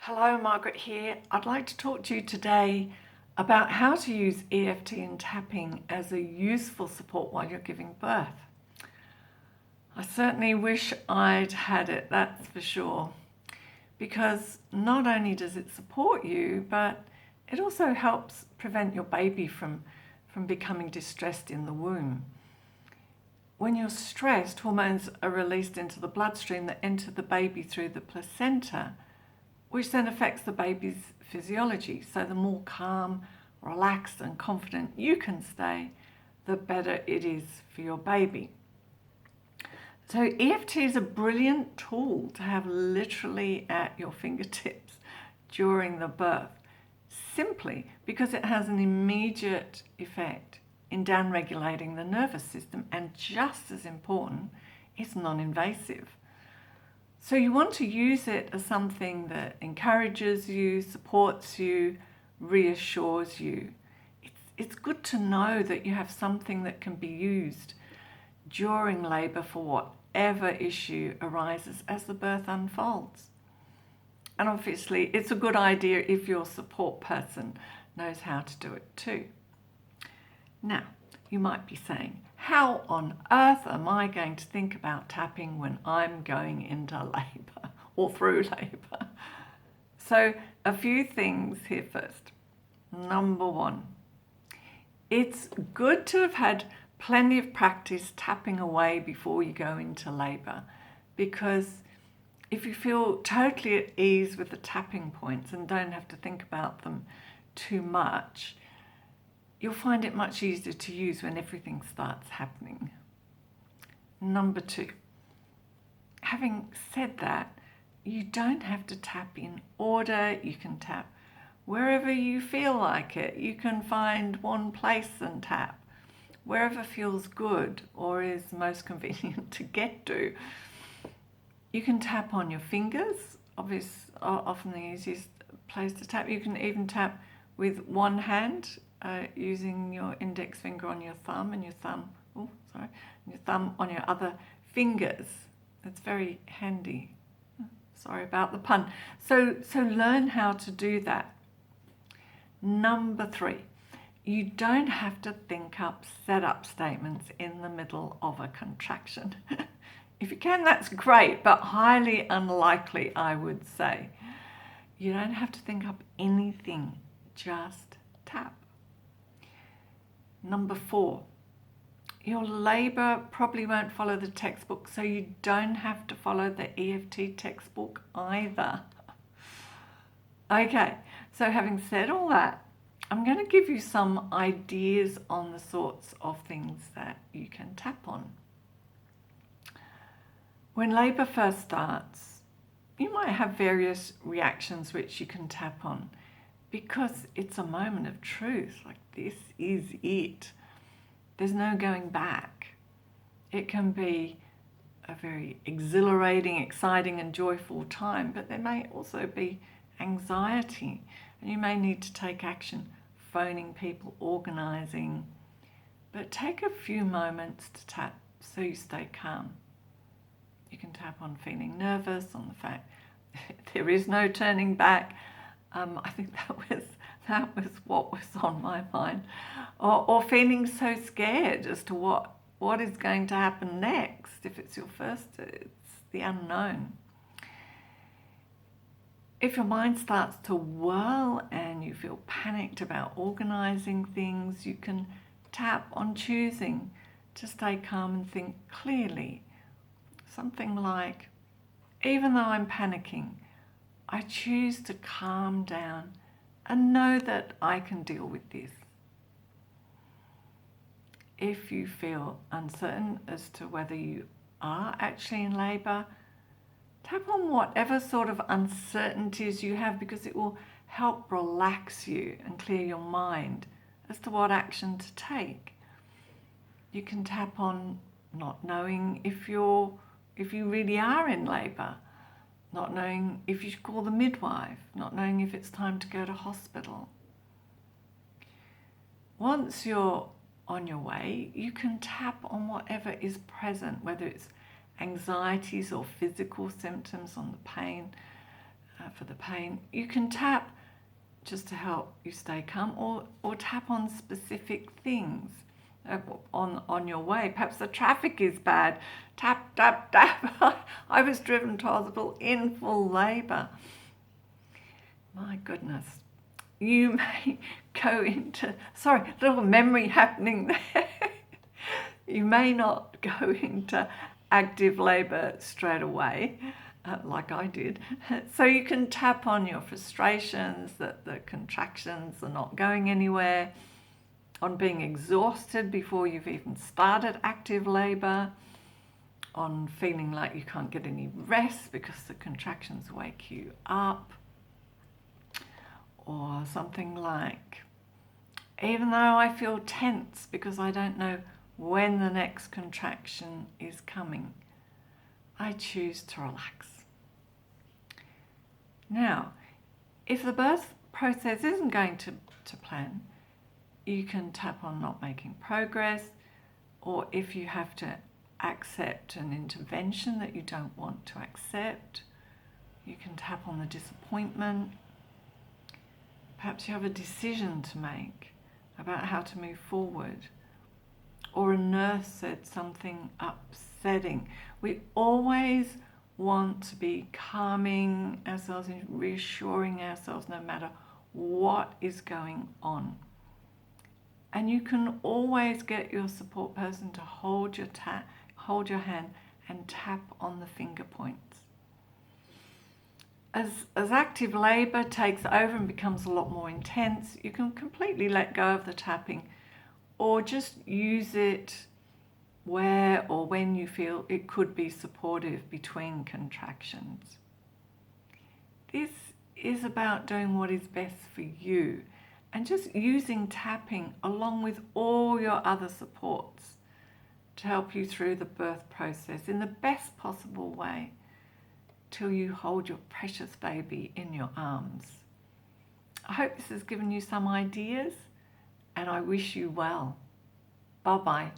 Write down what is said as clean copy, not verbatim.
Hello, Margaret here. I'd like to talk to you today about how to use EFT and tapping as a useful support while you're giving birth. I certainly wish I'd had it, that's for sure, because not only does it support you, but it also helps prevent your baby from becoming distressed in the womb. When you're stressed, hormones are released into the bloodstream that enter the baby through the placenta, which then affects the baby's physiology. So the more calm, relaxed and confident you can stay, the better it is for your baby. So EFT is a brilliant tool to have literally at your fingertips during the birth, simply because it has an immediate effect in downregulating the nervous system, and just as important, it's non-invasive. So you want to use it as something that encourages you, supports you, reassures you. It's good to know that you have something that can be used during labour for whatever issue arises as the birth unfolds. And obviously it's a good idea if your support person knows how to do it too. Now, you might be saying, how on earth am I going to think about tapping when I'm going into labour or through labour? So a few things here first. Number one, it's good to have had plenty of practice tapping away before you go into labour, because if you feel totally at ease with the tapping points and don't have to think about them too much, you'll find it much easier to use when everything starts happening. Number two, having said that, you don't have to tap in order. You can tap wherever you feel like it. You can find one place and tap wherever feels good or is most convenient to get to. You can tap on your fingers, often the easiest place to tap. You can even tap with one hand, using your index finger on your thumb and your thumb on your other fingers. It's very handy. Sorry about the pun. So learn how to do that. Number three, you don't have to think up setup statements in the middle of a contraction. If you can, that's great, but highly unlikely, I would say. You don't have to think up anything, just tap. Number four, your labour probably won't follow the textbook, so you don't have to follow the EFT textbook either. Okay, so having said all that, I'm going to give you some ideas on the sorts of things that you can tap on. When labour first starts, you might have various reactions which you can tap on, because it's a moment of truth, like this is it. There's no going back. It can be a very exhilarating, exciting and joyful time, but there may also be anxiety, and you may need to take action, phoning people, organising. But take a few moments to tap so you stay calm. You can tap on feeling nervous, on the fact there is no turning back. I think that was what was on my mind. Or feeling so scared as to what is going to happen next. If it's your first, it's the unknown. If your mind starts to whirl and you feel panicked about organising things, you can tap on choosing to stay calm and think clearly. Something like, even though I'm panicking, I choose to calm down and know that I can deal with this. If you feel uncertain as to whether you are actually in labour, tap on whatever sort of uncertainties you have, because it will help relax you and clear your mind as to what action to take. You can tap on not knowing if you really are in labour, not knowing if you should call the midwife, not knowing if it's time to go to hospital. Once you're on your way, you can tap on whatever is present, whether it's anxieties or physical symptoms, on the pain, for the pain. You can tap just to help you stay calm, or tap on specific things on your way. Perhaps the traffic is bad. Tap, tap, tap. I was driven to hospital in full labour. My goodness. You may go into, sorry, little memory happening there. You may not go into active labour straight away, like I did. So you can tap on your frustrations, that the contractions are not going anywhere, on being exhausted before you've even started active labour, on feeling like you can't get any rest because the contractions wake you up, or something like, even though I feel tense because I don't know when the next contraction is coming, I choose to relax. Now, if the birth process isn't going to plan, you can tap on not making progress, or if you have to accept an intervention that you don't want to accept, you can tap on the disappointment. Perhaps you have a decision to make about how to move forward, or a nurse said something upsetting. We always want to be calming ourselves and reassuring ourselves no matter what is going on. And you can always get your support person to hold your hand and tap on the finger points. As active labour takes over and becomes a lot more intense, you can completely let go of the tapping, or just use it where or when you feel it could be supportive between contractions. This is about doing what is best for you, and just using tapping along with all your other supports to help you through the birth process in the best possible way till you hold your precious baby in your arms. I hope this has given you some ideas, and I wish you well. Bye-bye.